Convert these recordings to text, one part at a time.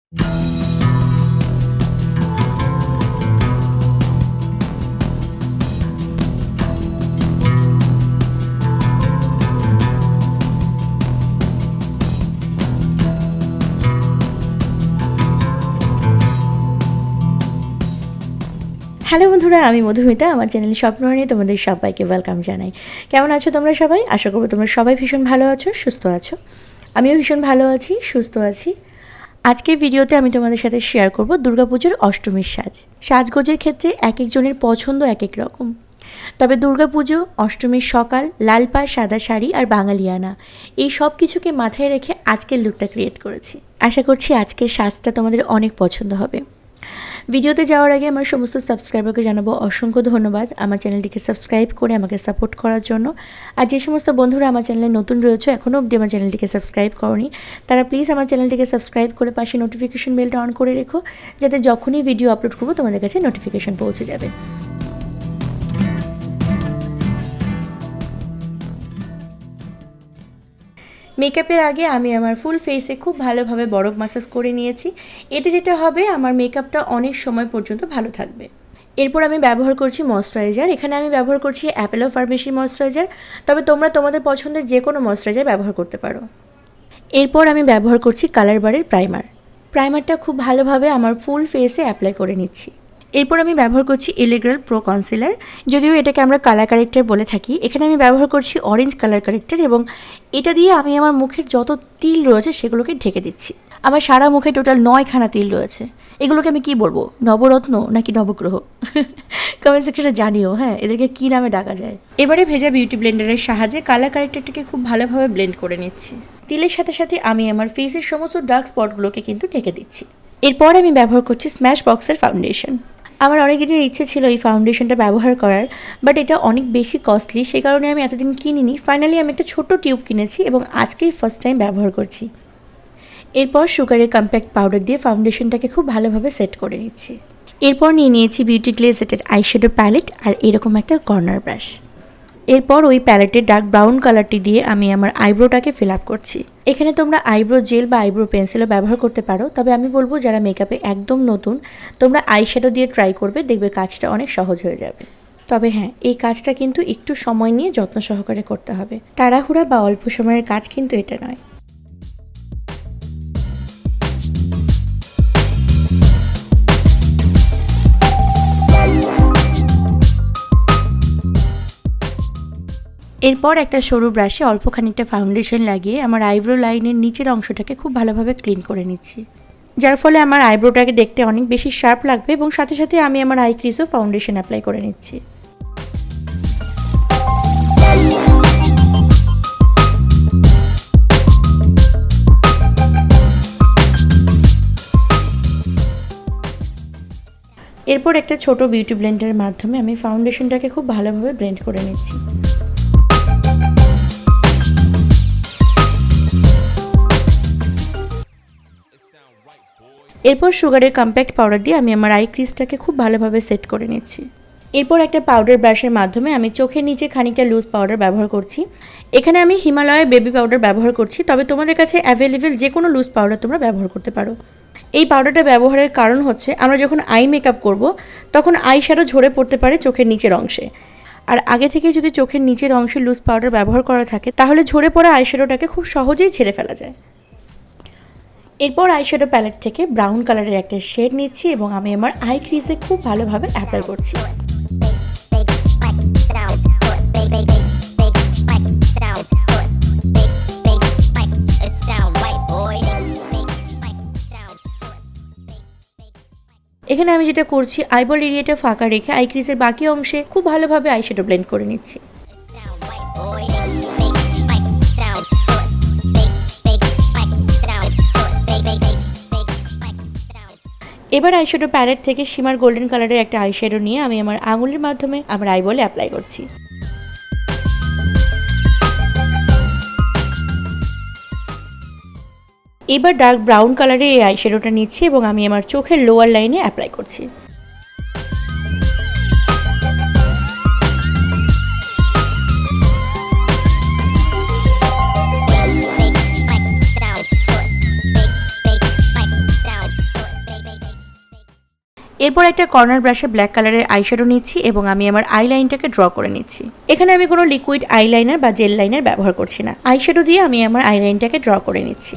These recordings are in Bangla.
হ্যালো বন্ধুরা, আমি মধুমিতা। আমার চ্যানেল স্বপ্নরানী তোমাদের সবাইকে ওয়েলকাম জানাই। কেমন আছো তোমরা সবাই? আশা করবো তোমরা সবাই ভীষণ ভালো আছো, সুস্থ আছো। আমিও ভীষণ ভালো আছি, সুস্থ আছি। আজকের ভিডিওতে আমি তোমাদের সাথে শেয়ার করব দুর্গাপুজোর অষ্টমীর সাজগোজের ক্ষেত্রে এক একজনের পছন্দ এক এক রকম। তবে দুর্গাপুজো, অষ্টমীর সকাল, লাল পাড় সাদা শাড়ি আর বাঙালিয়ানা, এই সব কিছুকে মাথায় রেখে আজকের লুকটা ক্রিয়েট করেছি। আশা করছি আজকের সাজটা তোমাদের অনেক পছন্দ হবে। ভিডিওতে যাওয়ার আগে আমার সমস্ত সাবস্ক্রাইবারকে জানাবো অসংখ্য ধন্যবাদ আমার চ্যানেলটিকে সাবস্ক্রাইব করে আমাকে সাপোর্ট করার জন্য। আর যে সমস্ত বন্ধুরা আমার চ্যানেলে নতুন রয়েছে, এখনও অবধি আমার চ্যানেলটিকে সাবস্ক্রাইব করনি, তারা প্লিজ আমার চ্যানেলটিকে সাবস্ক্রাইব করে পাশে নোটিফিকেশন বেলটা অন করে রেখো, যাতে যখনই ভিডিও আপলোড করবো তোমাদের কাছে নোটিফিকেশন পৌঁছে যাবে। মেকআপের আগে আমি আমার ফুল ফেসে খুব ভালোভাবে বরফ ম্যাসাজ করে নিয়েছি। এতে যেটা হবে, আমার মেকআপটা অনেক সময় পর্যন্ত ভালো থাকবে। এরপর আমি ব্যবহার করছি ময়েশ্চারাইজার। এখানে আমি ব্যবহার করছি অ্যাপেলো ফার্মেসির ময়েশ্চারাইজার, তবে তোমরা তোমাদের পছন্দের যে কোনো ময়েশ্চারাইজার ব্যবহার করতে পারো। এরপর আমি ব্যবহার করছি কালার বারের প্রাইমারটা খুব ভালোভাবে আমার ফুল ফেসে অ্যাপ্লাই করে নিচ্ছি। এরপর আমি ব্যবহার করছি এলিগ্রাল প্রো কনসিলার, যদিও এটাকে আমরা কালার কারেক্টার বলে থাকি। এখানে আমি ব্যবহার করছি অরেঞ্জ কালার কারেক্টার, এবং এটা দিয়ে আমি আমার মুখের যত তিল রয়েছে সেগুলোকে ঢেকে দিচ্ছি। আমার সারা মুখে টোটাল 9খানা তিল রয়েছে। এগুলোকে আমি কি বলবো, নবরত্ন নাকি নবগ্রহ? কমেন্ট সেকশনে জানিও। হ্যাঁ, এদেরকে কী নামে ডাকা যায়। এবারে ভেজা বিউটি ব্লেন্ডারের সাহায্যে কালার কারেক্টারটাকে খুব ভালোভাবে ব্লেন্ড করে নিচ্ছি। তিলের সাথে সাথে আমি আমার ফেসের সমস্ত ডার্ক স্পটগুলোকে কিন্তু ঢেকে দিচ্ছি। এরপর আমি ব্যবহার করছি স্ম্যাশ বক্সের ফাউন্ডেশন। আমার অনেক দিনের ইচ্ছে ছিল এই ফাউন্ডেশনটা ব্যবহার করার, বাট এটা অনেক বেশি কস্টলি, সেই কারণে আমি এতদিন কিনিনি। ফাইনালি আমি একটা ছোট্ট টিউব কিনেছি এবং আজকেই ফার্স্ট টাইম ব্যবহার করছি। এরপর সুগারের কম্প্যাক্ট পাউডার দিয়ে ফাউন্ডেশনটাকে খুব ভালোভাবে সেট করে নিচ্ছি। এরপর নিয়ে নিয়েছি বিউটি গ্লেজেটের আইশ্যাডো প্যালেট আর এরকম একটা কর্নার ব্রাশ। এরপর ওই প্যালেটের ডার্ক ব্রাউন কালারটি দিয়ে আমি আমার আইব্রোটাকে ফিল আপ করছি। এখানে তোমরা আইব্রো জেল বা আইব্রো পেন্সিলও ব্যবহার করতে পারো, তবে আমি বলবো যারা মেকআপে একদম নতুন, তোমরা আইশ্যাডো দিয়ে ট্রাই করবে, দেখবে কাজটা অনেক সহজ হয়ে যাবে। তবে হ্যাঁ, এই কাজটা কিন্তু একটু সময় নিয়ে যত্ন সহকারে করতে হবে। তাড়াহুড়া বা অল্প সময়ের কাজ কিন্তু এটা নয়। এরপর একটা সরু ব্রাশে অল্প খানিকটা ফাউন্ডেশন লাগিয়ে আমার আইব্রো লাইনের নিচের অংশটাকে খুব ভালোভাবে ক্লিন করে নিচ্ছি, যার ফলে আমার আইব্রোটাকে দেখতে অনেক বেশি শার্প লাগবে, এবং সাথে সাথে আমি আমার আই ক্রিজেও ফাউন্ডেশন অ্যাপ্লাই করে নিচ্ছি। এরপর একটা ছোট বিউটি ব্লেন্ডারের মাধ্যমে আমি ফাউন্ডেশনটাকে খুব ভালোভাবে ব্লেন্ড করে নিচ্ছি। এরপর সুগারের কম্প্যাক্ট পাউডার দিয়ে আমি আমার আই ক্রিজটাকে খুব ভালোভাবে সেট করে নিচ্ছি। এরপর একটা পাউডার ব্রাশের মাধ্যমে আমি চোখের নিচে খানিকটা লুজ পাউডার ব্যবহার করছি। এখানে আমি হিমালয় বেবি পাউডার ব্যবহার করছি, তবে তোমাদের কাছে অ্যাভেলেবেল যে কোনো লুজ পাউডার তোমরা ব্যবহার করতে পারো। এই পাউডারটা ব্যবহারের কারণ হচ্ছে, আমরা যখন আই মেকআপ করব তখন আই শ্যাডো ঝরে পড়তে পারে চোখের নিচের অংশে, আর আগে থেকে যদি চোখের নিচের অংশে লুজ পাউডার ব্যবহার করা থাকে তাহলে ঝরে পড়া আই শ্যাডোটাকে খুব সহজেই ছেড়ে ফেলা যায়। এরপর আইশ্যাডো প্যালেট থেকে ব্রাউন কালারের একটা শেড নিচ্ছি এবং আমি আমার আই ক্রিজে খুব ভালোভাবে অ্যাপ্লাই করছি। এখানে আমি যেটা করছি, আইবল এরিয়াটা ফাঁকা রেখে আই ক্রিজের বাকি অংশে খুব ভালোভাবে আইশ্যাডো ব্লেন্ড করে নিচ্ছি। এবার আইশ্যাডো প্যালেট থেকে শিমার গোল্ডেন কালারের একটা আইশ্যাডো নিয়ে আমি আমার আঙুলের মাধ্যমে আমার আইবলে অ্যাপ্লাই করছি। এবার ডার্ক ব্রাউন কালারের এই আইশ্যাডোটা নিচ্ছি এবং আমি আমার চোখের লোয়ার লাইনে অ্যাপ্লাই করছি। এরপর একটা কর্নার ব্রাশে ব্ল্যাক কালারের আইশ্যাডো নিচ্ছি এবং আমি আমার আইলাইনটাকে ড্র করে নিচ্ছি। এখানে আমি কোনো লিকুইড আইলাইনার বা জেল লাইনার ব্যবহার করছি না, আইশ্যাডো দিয়ে আমি আমার আইলাইনটাকে ড্র করে নিচ্ছি।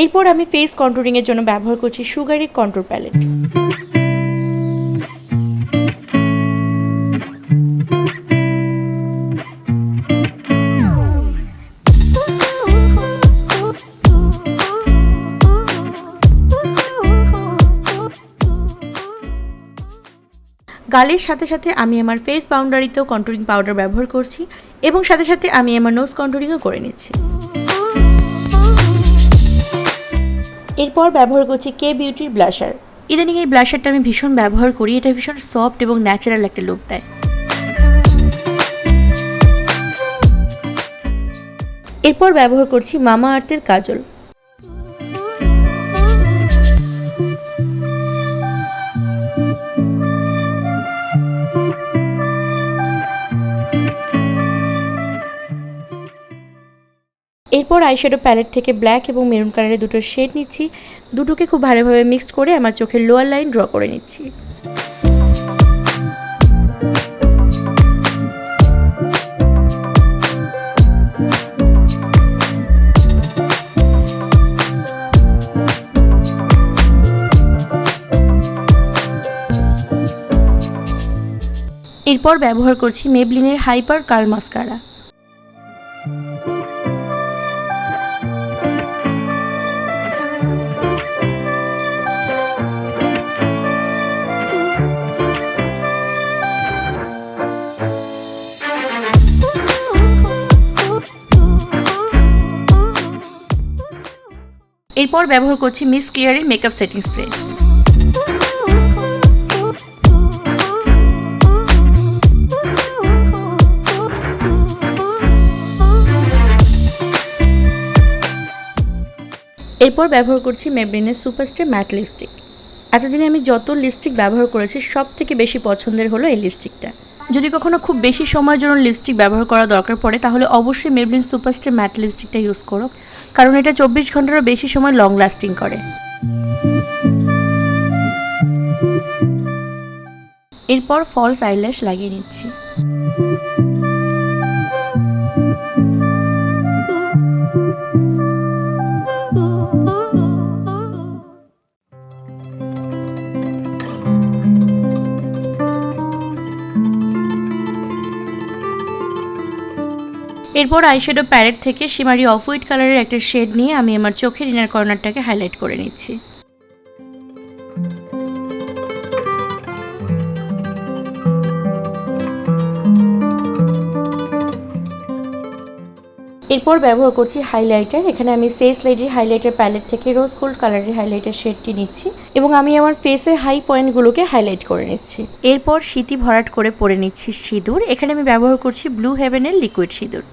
এরপর আমি ফেস কন্ট্রোলিং এর জন্য ব্যবহার করছি সুগারি কন্ট্রোর প্যালেট। গালের সাথে সাথে আমি আমার ফেস বাউন্ডারিতেও কন্ট্রোলিং পাউডার ব্যবহার করছি এবং সাথে সাথে আমি আমার নোজ কন্ট্রোলিংও করে নিচ্ছি। এরপর ব্যবহার করছি কে বিউটির ব্লাশার। ইদানিং এই ব্লাশারটা আমি ভীষণ ব্যবহার করি, এটা ভীষণ সফট এবং ন্যাচারাল একটা লুক দেয়। এরপর ব্যবহার করছি মামা আর্থের কাজল। এরপর আইশ্যাডো প্যালেট থেকে ব্ল্যাক এবং মেরুন কালারের দুটো শেড নিচ্ছি, দুটোকে খুব ভালোভাবে মিক্সড করে আমার চোখের লোয়ার লাইন ড্র করে নিচ্ছি। এরপর ব্যবহার করছি মেবলিনের হাইপার কার্ল মাস্কারা। এরপর ব্যবহার করছি মিস ক্লিয়ারের মেকআপ সেটিং স্প্রে। এরপর ব্যবহার করছি মেবলিনের সুপারস্টার ম্যাট লিপস্টিক। এতদিনে আমি যত লিপস্টিক ব্যবহার করেছি সব থেকে বেশি পছন্দের হলো এই লিপস্টিকটা। যদি কখনো খুব বেশি সময়ের জন্য লিপস্টিক ব্যবহার করা দরকার পড়ে তাহলে অবশ্যই মেবলিন সুপারস্টার ম্যাট লিপস্টিকটা ইউজ করো, কারণ এটা 24 ঘন্টারও বেশি সময় লং লাস্টিং করে। এরপর ফলস আইল্যাশ লাগিয়ে নিচ্ছি। এরপর আইশ্যাডো প্যালেট থেকে শিমারি অফ হোয়াইট কালারের একটা শেড নিয়ে আমি আমার চোখের ইনার কর্নারটাকে হাইলাইট করে নিচ্ছি। এরপর ব্যবহার করছি হাইলাইটার। এখানে আমি সেস লেডির হাইলাইটার প্যালেট থেকে রোজ গোল্ড কালারের হাইলাইটার শেডটি নিচ্ছি এবং আমি আমার ফেসের হাই পয়েন্টগুলোকে হাইলাইট করে নিচ্ছি। এরপর সিঁথি ভরাট করে পরে নিচ্ছি সিঁদুর। এখানে আমি ব্যবহার করছি ব্লু হেভেনের লিকুইড সিঁদুর।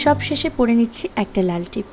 সব শেষে পরে নিচ্ছি একটা লাল টিপ।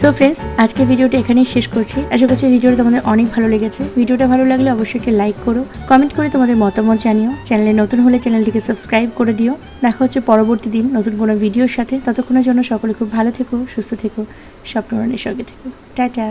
সো ফ্রেন্ডস, আজকে ভিডিওটা এখানেই শেষ করছি। আশা করছি ভিডিওটা তোমাদের অনেক ভালো লেগেছে। ভিডিওটা ভালো লাগলে অবশ্যই একটা লাইক করো, কমেন্ট করে তোমাদের মতামত জানিও। চ্যানেলে নতুন হলে চ্যানেলটিকে সাবস্ক্রাইব করে দিও। দেখা হচ্ছে পরবর্তী দিন নতুন কোনো ভিডিওর সাথে। ততক্ষণের জন্য সকলে খুব ভালো থেকো, সুস্থ থেকো, স্বপ্নরণের সঙ্গে থেকো। টাটা।